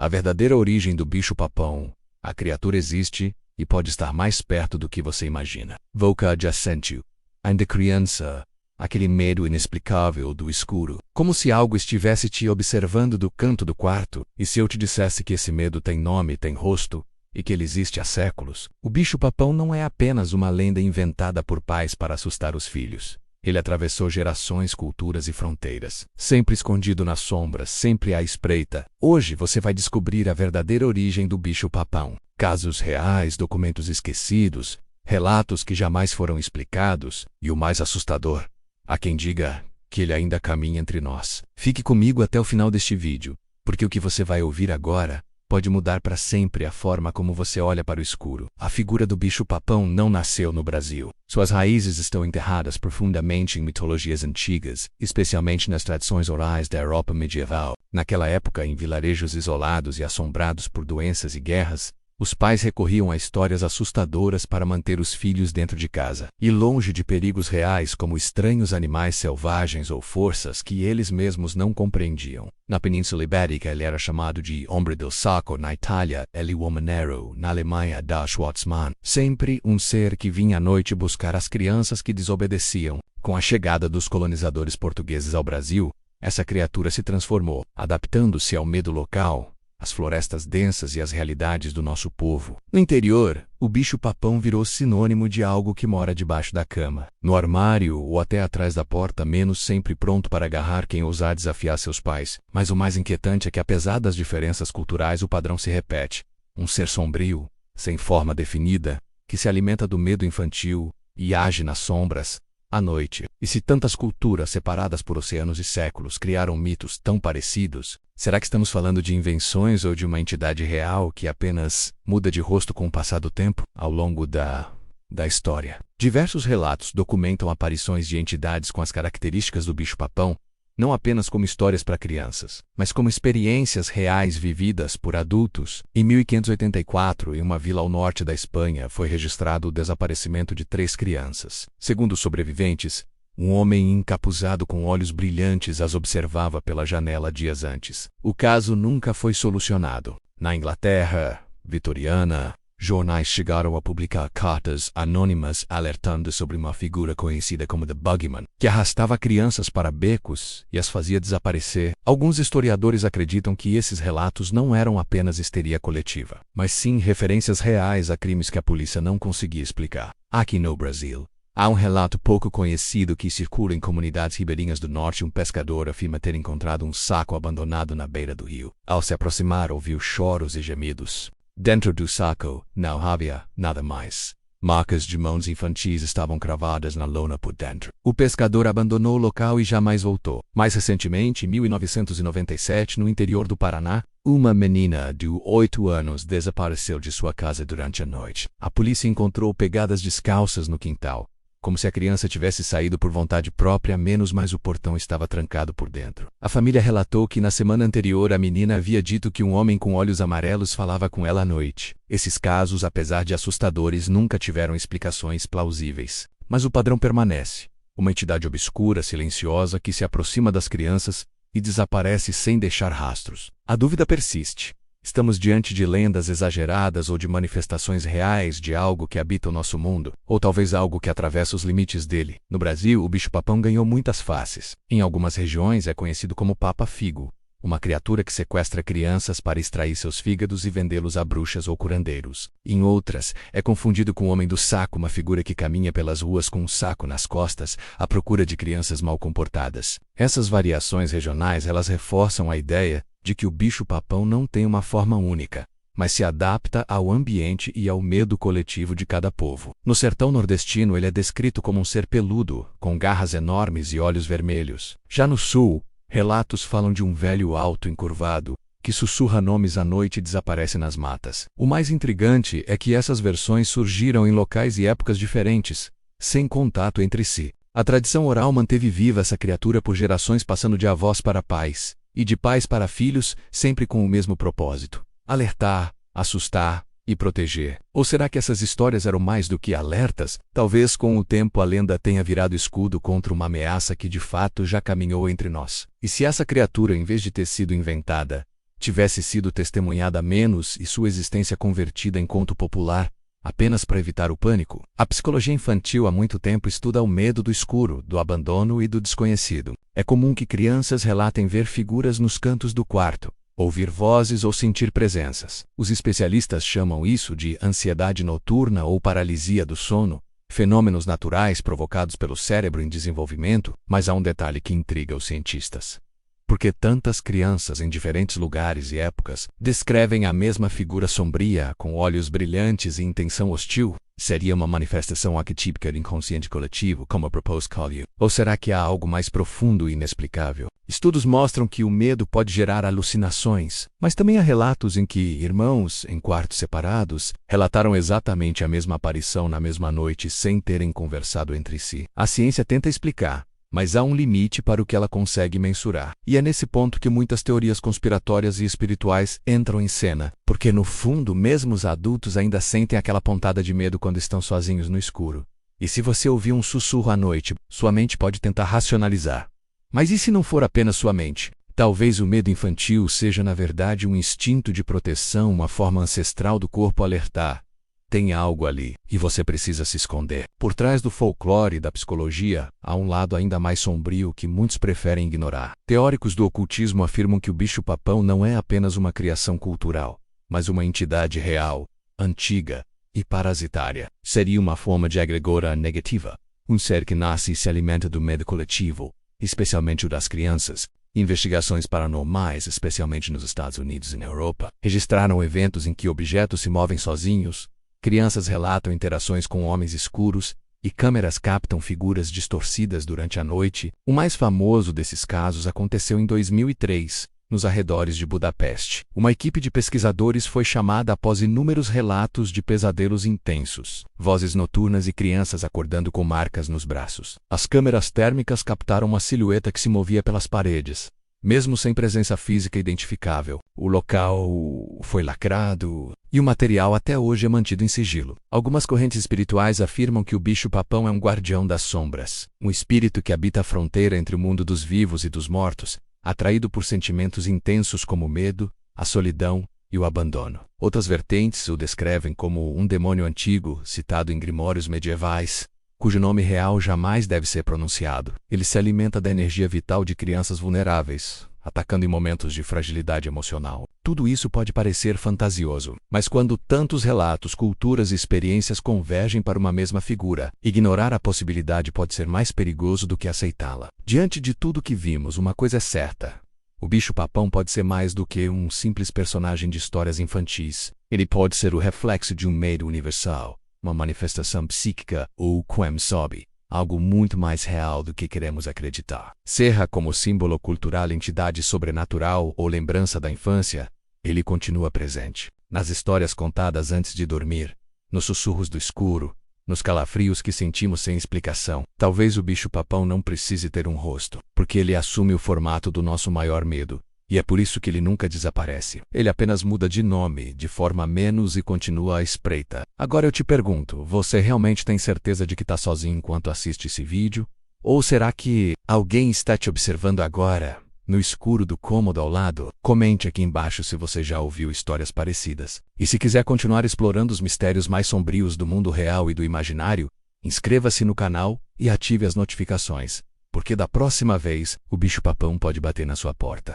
A verdadeira origem do bicho-papão. A criatura existe e pode estar mais perto do que você imagina. Voca adjacente. Ainda criança. Aquele medo inexplicável do escuro. Como se algo estivesse te observando do canto do quarto. E se eu te dissesse que esse medo tem nome, tem rosto, e que ele existe há séculos? O bicho-papão não é apenas uma lenda inventada por pais para assustar os filhos. Ele atravessou gerações, culturas e fronteiras. Sempre escondido nas sombras, sempre à espreita. Hoje você vai descobrir a verdadeira origem do bicho-papão. Casos reais, documentos esquecidos, relatos que jamais foram explicados, e o mais assustador, há quem diga que ele ainda caminha entre nós. Fique comigo até o final deste vídeo, porque o que você vai ouvir agora pode mudar para sempre a forma como você olha para o escuro. A figura do bicho-papão não nasceu no Brasil. Suas raízes estão enterradas profundamente em mitologias antigas, especialmente nas tradições orais da Europa medieval. Naquela época, em vilarejos isolados e assombrados por doenças e guerras, os pais recorriam a histórias assustadoras para manter os filhos dentro de casa. E longe de perigos reais como estranhos animais selvagens ou forças que eles mesmos não compreendiam. Na Península Ibérica ele era chamado de Hombre del Saco, na Itália, El Uomo Nero, na Alemanha, Der Schwarzmann. Sempre um ser que vinha à noite buscar as crianças que desobedeciam. Com a chegada dos colonizadores portugueses ao Brasil, essa criatura se transformou, adaptando-se ao medo local, as florestas densas e as realidades do nosso povo. No interior, o bicho-papão virou sinônimo de algo que mora debaixo da cama, no armário ou até atrás da porta, menos sempre pronto para agarrar quem ousar desafiar seus pais. Mas o mais inquietante é que, apesar das diferenças culturais, o padrão se repete. Um ser sombrio, sem forma definida, que se alimenta do medo infantil e age nas sombras, à noite. E se tantas culturas separadas por oceanos e séculos criaram mitos tão parecidos, será que estamos falando de invenções ou de uma entidade real que apenas muda de rosto com o passar do tempo? Ao longo da história, diversos relatos documentam aparições de entidades com as características do bicho-papão, não apenas como histórias para crianças, mas como experiências reais vividas por adultos. Em 1584, em uma vila ao norte da Espanha, foi registrado o desaparecimento de 3 crianças. Segundo os sobreviventes, um homem encapuzado com olhos brilhantes as observava pela janela dias antes. O caso nunca foi solucionado. Na Inglaterra vitoriana, jornais chegaram a publicar cartas anônimas alertando sobre uma figura conhecida como The Bugeyman, que arrastava crianças para becos e as fazia desaparecer. Alguns historiadores acreditam que esses relatos não eram apenas histeria coletiva, mas sim referências reais a crimes que a polícia não conseguia explicar. Aqui no Brasil, há um relato pouco conhecido que circula em comunidades ribeirinhas do norte. Um pescador afirma ter encontrado um saco abandonado na beira do rio. Ao se aproximar, ouviu choros e gemidos. Dentro do saco não havia nada mais. Marcas de mãos infantis estavam cravadas na lona por dentro. O pescador abandonou o local e jamais voltou. Mais recentemente, em 1997, no interior do Paraná, uma menina de 8 anos desapareceu de sua casa durante a noite. A polícia encontrou pegadas descalças no quintal, como se a criança tivesse saído por vontade própria, mas o portão estava trancado por dentro. A família relatou que na semana anterior a menina havia dito que um homem com olhos amarelos falava com ela à noite. Esses casos, apesar de assustadores, nunca tiveram explicações plausíveis. Mas o padrão permanece. Uma entidade obscura, silenciosa, que se aproxima das crianças e desaparece sem deixar rastros. A dúvida persiste. Estamos diante de lendas exageradas ou de manifestações reais de algo que habita o nosso mundo, ou talvez algo que atravessa os limites dele. No Brasil, o bicho-papão ganhou muitas faces. Em algumas regiões é conhecido como Papa Figo, uma criatura que sequestra crianças para extrair seus fígados e vendê-los a bruxas ou curandeiros. Em outras, é confundido com o Homem do Saco, uma figura que caminha pelas ruas com um saco nas costas à procura de crianças mal comportadas. Essas variações regionais, elas reforçam a ideia de que o bicho-papão não tem uma forma única, mas se adapta ao ambiente e ao medo coletivo de cada povo. No sertão nordestino, ele é descrito como um ser peludo, com garras enormes e olhos vermelhos. Já no sul, relatos falam de um velho alto encurvado, que sussurra nomes à noite e desaparece nas matas. O mais intrigante é que essas versões surgiram em locais e épocas diferentes, sem contato entre si. A tradição oral manteve viva essa criatura por gerações, passando de avós para pais, e de pais para filhos, sempre com o mesmo propósito: alertar, assustar e proteger. Ou será que essas histórias eram mais do que alertas? Talvez com o tempo a lenda tenha virado escudo contra uma ameaça que de fato já caminhou entre nós. E se essa criatura, em vez de ter sido inventada, tivesse sido testemunhada menos e sua existência convertida em conto popular, apenas para evitar o pânico. A psicologia infantil há muito tempo estuda o medo do escuro, do abandono e do desconhecido. É comum que crianças relatem ver figuras nos cantos do quarto, ouvir vozes ou sentir presenças. Os especialistas chamam isso de ansiedade noturna ou paralisia do sono, fenômenos naturais provocados pelo cérebro em desenvolvimento, mas há um detalhe que intriga os cientistas. Por que tantas crianças em diferentes lugares e épocas descrevem a mesma figura sombria, com olhos brilhantes e intenção hostil? Seria uma manifestação arquetípica do inconsciente coletivo, como a Proposed Call You? Ou será que há algo mais profundo e inexplicável? Estudos mostram que o medo pode gerar alucinações, mas também há relatos em que irmãos, em quartos separados, relataram exatamente a mesma aparição na mesma noite sem terem conversado entre si. A ciência tenta explicar, mas há um limite para o que ela consegue mensurar. E é nesse ponto que muitas teorias conspiratórias e espirituais entram em cena, porque no fundo, mesmo os adultos ainda sentem aquela pontada de medo quando estão sozinhos no escuro. E se você ouvir um sussurro à noite, sua mente pode tentar racionalizar. Mas e se não for apenas sua mente? Talvez o medo infantil seja na verdade um instinto de proteção, uma forma ancestral do corpo alertar. Tem algo ali, e você precisa se esconder. Por trás do folclore e da psicologia, há um lado ainda mais sombrio que muitos preferem ignorar. Teóricos do ocultismo afirmam que o bicho-papão não é apenas uma criação cultural, mas uma entidade real, antiga e parasitária. Seria uma forma de egregora negativa, um ser que nasce e se alimenta do medo coletivo, especialmente o das crianças. Investigações paranormais, especialmente nos Estados Unidos e na Europa, registraram eventos em que objetos se movem sozinhos, crianças relatam interações com homens escuros e câmeras captam figuras distorcidas durante a noite. O mais famoso desses casos aconteceu em 2003, nos arredores de Budapeste. Uma equipe de pesquisadores foi chamada após inúmeros relatos de pesadelos intensos, vozes noturnas e crianças acordando com marcas nos braços. As câmeras térmicas captaram uma silhueta que se movia pelas paredes, mesmo sem presença física identificável. O local foi lacrado e o material até hoje é mantido em sigilo. Algumas correntes espirituais afirmam que o bicho-papão é um guardião das sombras, um espírito que habita a fronteira entre o mundo dos vivos e dos mortos, atraído por sentimentos intensos como o medo, a solidão e o abandono. Outras vertentes o descrevem como um demônio antigo, citado em grimórios medievais, cujo nome real jamais deve ser pronunciado. Ele se alimenta da energia vital de crianças vulneráveis, atacando em momentos de fragilidade emocional. Tudo isso pode parecer fantasioso, mas quando tantos relatos, culturas e experiências convergem para uma mesma figura, ignorar a possibilidade pode ser mais perigoso do que aceitá-la. Diante de tudo que vimos, uma coisa é certa: o bicho-papão pode ser mais do que um simples personagem de histórias infantis. Ele pode ser o reflexo de um medo universal, uma manifestação psíquica ou, quem sabe, algo muito mais real do que queremos acreditar. Seja como símbolo cultural, entidade sobrenatural ou lembrança da infância, ele continua presente. Nas histórias contadas antes de dormir, nos sussurros do escuro, nos calafrios que sentimos sem explicação. Talvez o bicho-papão não precise ter um rosto, porque ele assume o formato do nosso maior medo. E é por isso que ele nunca desaparece. Ele apenas muda de nome, de forma menos, e continua à espreita. Agora eu te pergunto, você realmente tem certeza de que está sozinho enquanto assiste esse vídeo? Ou será que alguém está te observando agora, no escuro do cômodo ao lado? Comente aqui embaixo se você já ouviu histórias parecidas. E se quiser continuar explorando os mistérios mais sombrios do mundo real e do imaginário, inscreva-se no canal e ative as notificações, porque da próxima vez, o bicho-papão pode bater na sua porta.